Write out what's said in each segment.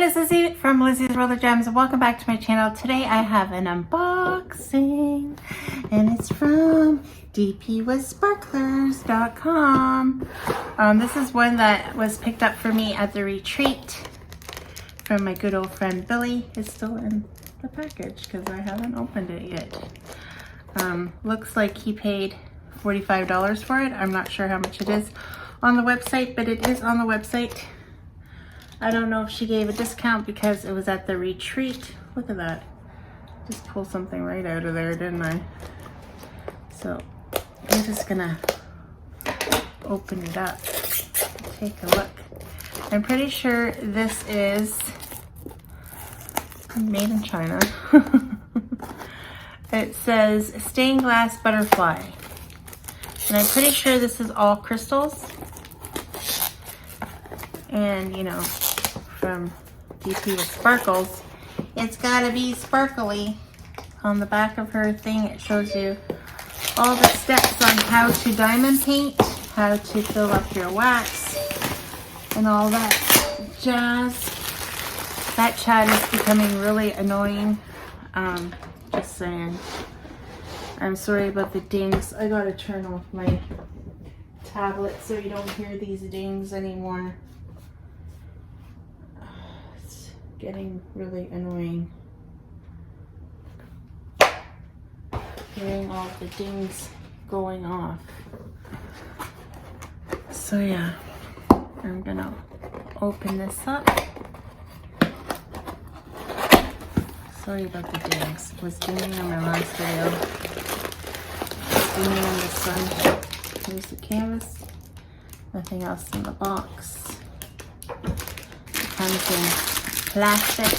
It's Lizzie from Lizzie's World of Gems. Welcome back to my channel. Today I have an unboxing and it's from DiaPai.com. This is one that was picked up for me at the retreat from my good old friend Billy. It's still in the package because I haven't opened it yet. Looks like he paid $45 for it. I'm not sure how much it is on the website, but it is on the website. I don't know if she gave a discount because it was at the retreat. Look at that. Just pulled something right out of there, didn't I? So I'm just gonna open it up, take a look. I'm pretty sure this is made in China. It says stained glass butterfly. And I'm pretty sure this is all crystals. And you know, from DiaPai with sparkles, it's gotta be sparkly. On the back of her thing, it shows you all the steps on how to diamond paint, how to fill up your wax, and all that jazz. That chat is becoming really annoying. Just saying. I'm sorry about the dings. I gotta turn off my tablet so you don't hear these dings anymore. Getting really annoying. Hearing all the dings going off. So yeah, I'm gonna open this up. Sorry about the dings. It was dinging on my last video. It was dinging in the sun. Here's the canvas. Nothing else in the box. It comes in plastic.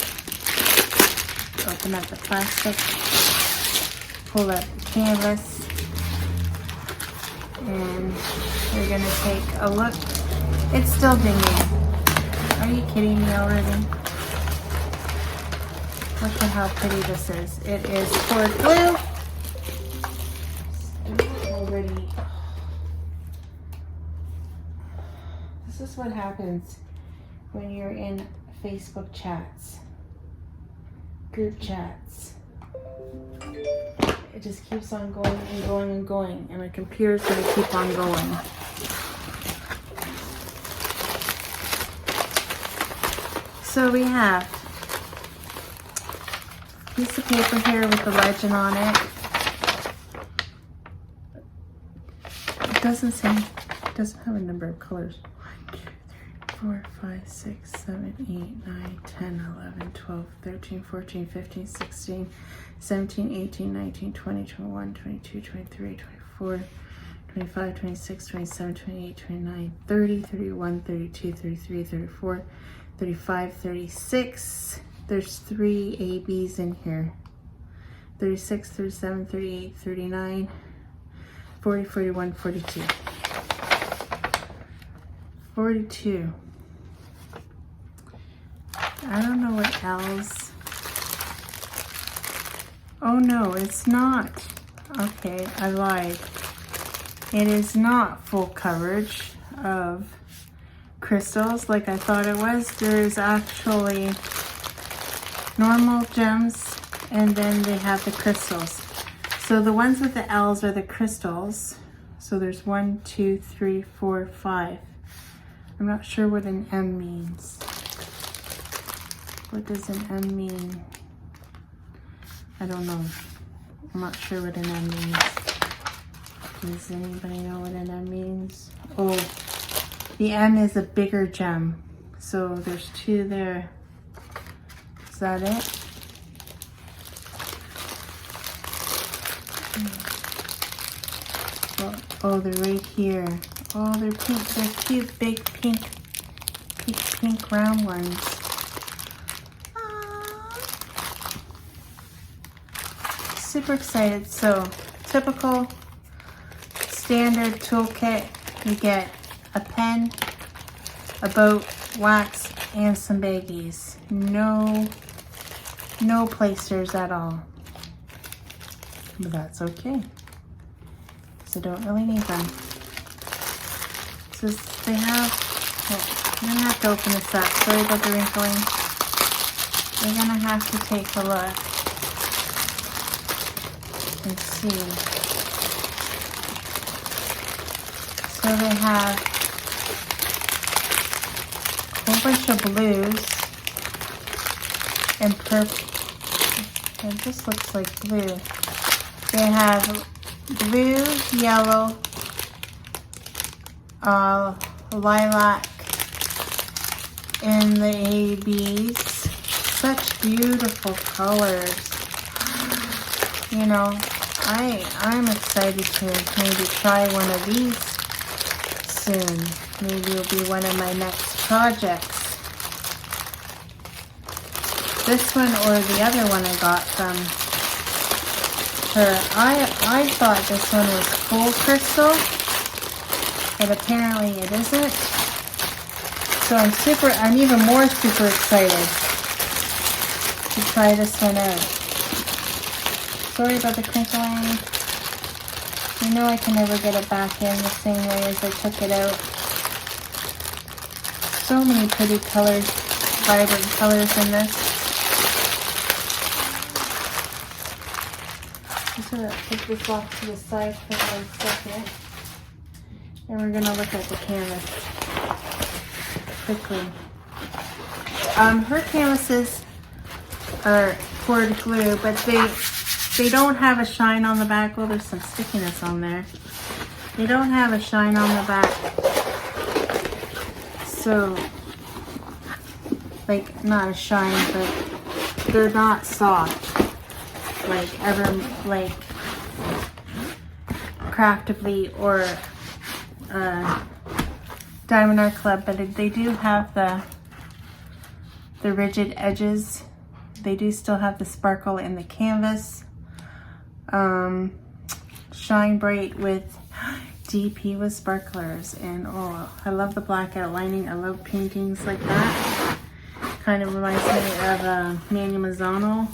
Open up the plastic, pull up the canvas, and we're gonna take a look. It's still dinging. Are you kidding me already? Look at how pretty this is. It is poured glue. Already. This is what happens when you're in Facebook chats, group chats. It just keeps on going and going and going, and my computer's gonna keep on going. So we have a piece of paper here with the legend on it. It doesn't have a number of colors. 4, 5, 6, 7, 8, 9, 10, 11, 12, 13, 14, 15, 16, 17, 18, 19, 20, 21, 22, 23, 24, 25, 26, 27, 28, 29, 30, 31, 32, 33, 34, 35, 36. There's 3 ABs in here. 36, 37, 38, 39, 40, 41, 42. 42. I don't know what else. Oh no, it's not. Okay, I lied. It is not full coverage of crystals like I thought it was. There's actually normal gems and then they have the crystals. So the ones with the L's are the crystals. So there's 1, 2, 3, 4, 5. I'm not sure what an M means. What does an M mean? I don't know. I'm not sure what an M means. Does anybody know what an M means? Oh, the M is a bigger gem. So there's 2 there. Is that it? Oh, they're right here. Oh, they're pink. They're cute, big pink round ones. super excited. So typical standard toolkit, you get a pen, a boat, wax, and some baggies. No placers at all. But that's okay. So don't really need them. So they have, I'm gonna have to open this up. Sorry about the wrinkling. We're gonna have to take a look and see. So they have a whole bunch of blues and purple. It just looks like blue. They have blue, yellow, lilac in the ABs. Such beautiful colors. You know, I'm excited to maybe try one of these soon. Maybe it'll be one of my next projects. This one or the other one I got from her. I thought this one was full crystal, but apparently it isn't. So I'm even more super excited to try this one out. Sorry about the crinkling. You know I can never get it back in the same way as I took it out. So many pretty colors, vibrant colors in this. I'm just gonna take this off to the side for 1 second. And we're gonna look at the canvas quickly. Her canvases are poured glue, but they don't have a shine on the back. Well, there's some stickiness on there. They don't have a shine on the back. So, like, not a shine, but they're not soft. Like Craftably or Diamond Art Club, but they do have the rigid edges. They do still have the sparkle in the canvas. Shine Bright with DP with sparklers, and oh, I love the black outlining. I love paintings like that. Kind of reminds me of Manny Mazzano.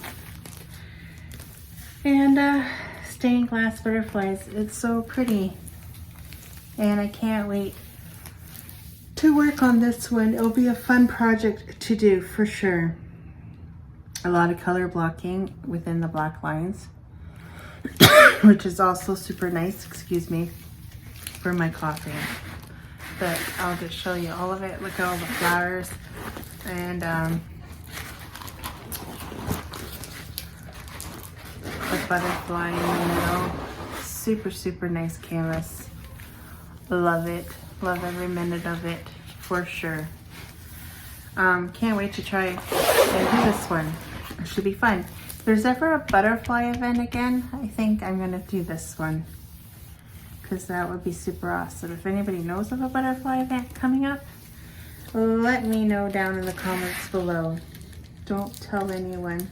And stained glass butterflies. It's so pretty, and I can't wait to work on this one. It'll be a fun project to do for sure. A lot of color blocking within the black lines, which is also super nice. Excuse me for my coughing, but I'll just show you all of it. Look at all the flowers, and the butterfly in the middle. Super nice canvas. Love it. Love every minute of it for sure. Can't wait to try and do this one. It should be fun. If there's ever a butterfly event again, I think I'm gonna do this one, because that would be super awesome. If anybody knows of a butterfly event coming up, let me know down in the comments below. Don't tell anyone.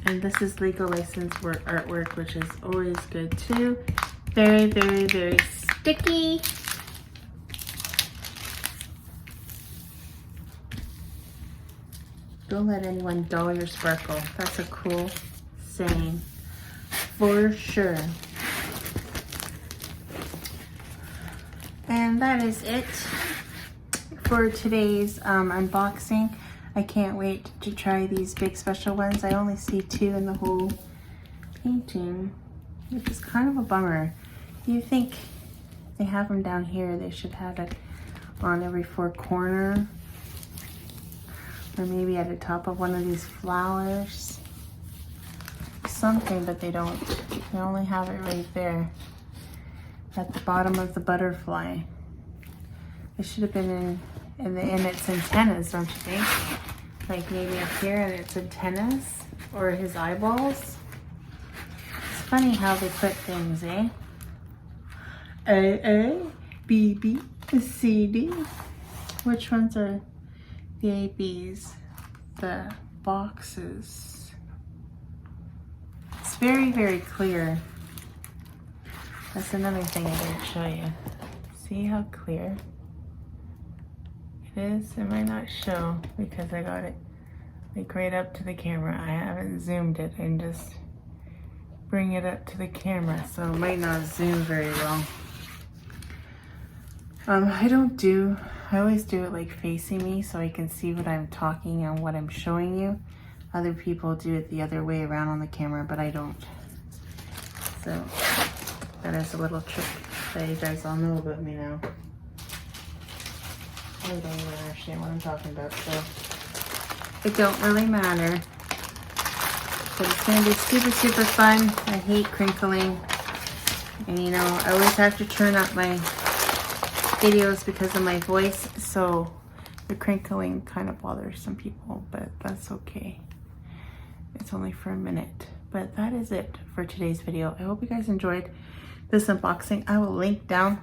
And this is legal licensed artwork, which is always good too. Very sticky. Don't let anyone dull your sparkle. That's a cool saying for sure. And that is it for today's unboxing. I can't wait to try these big special ones. I only see 2 in the whole painting, which is kind of a bummer. You think they have them down here, they should have it on every 4 corner, or maybe at the top of one of these flowers. Something, but they don't. They only have it right there at the bottom of the butterfly. It should have been in its antennas, don't you think? Like maybe up here in its antennas or his eyeballs. It's funny how they put things, eh? BB, CD. Which ones are the ABs? The boxes. It's very, very clear. That's another thing I didn't show you. See how clear it is? It might not show because I got it like right up to the camera. I haven't zoomed it and just bring it up to the camera, so it might not zoom very well. I always do it like facing me so I can see what I'm talking and what I'm showing you. Other people do it the other way around on the camera, but I don't. So that is a little trick that you guys all know about me now. I don't even understand what I'm talking about, so it don't really matter. But it's gonna be super, super fun. I hate crinkling. And you know, I always have to turn up my videos because of my voice, so the crinkling kind of bothers some people, but that's okay. It's only for a minute. But that is it for today's video. I hope you guys enjoyed this unboxing. I will link down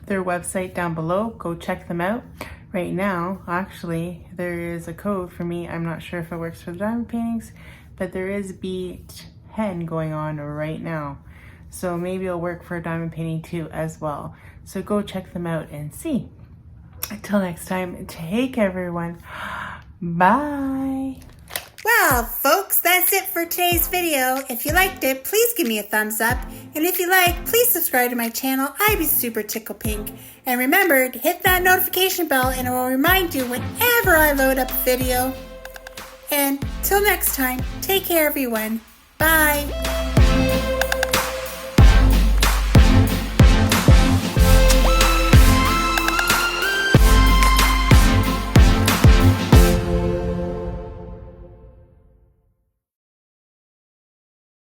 their website down below. Go check them out. Right now, actually, there is a code for me. I'm not sure if it works for the diamond paintings, but there is B10 going on right now. So maybe it'll work for a diamond painting too as well. So go check them out and see. Until next time, take care everyone. Bye. Well, folks, that's it for today's video. If you liked it, please give me a thumbs up. And if you like, please subscribe to my channel. I'd be super tickle pink. And remember to hit that notification bell and it will remind you whenever I load up a video. And till next time, take care everyone. Bye.